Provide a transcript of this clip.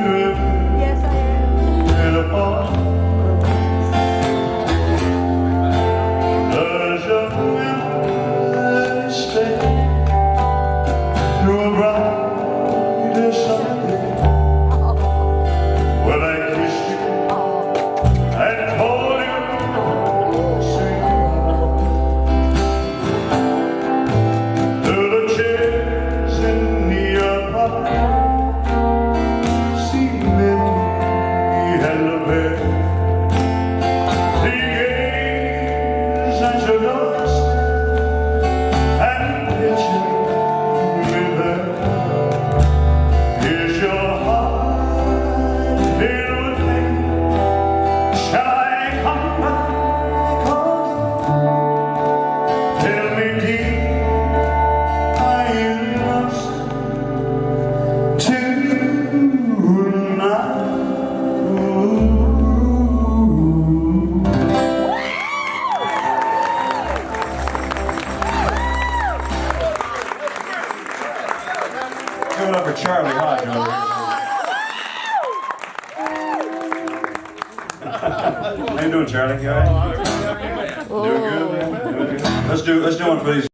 Yes, I am. Does your memory stay through a brighter Sunday when I kissed you and told you sweet? Do the chairs in your park seem empty and the bed begins at your doorstep and picture me there? Is your heart filled with pain? Shall I come back home? Tell me, dear, are you lost tonight? Give it up for Charlie Hodge over here. How you doing, Charlie? You all right? Doing good, man? Doing good. Let's do one for these.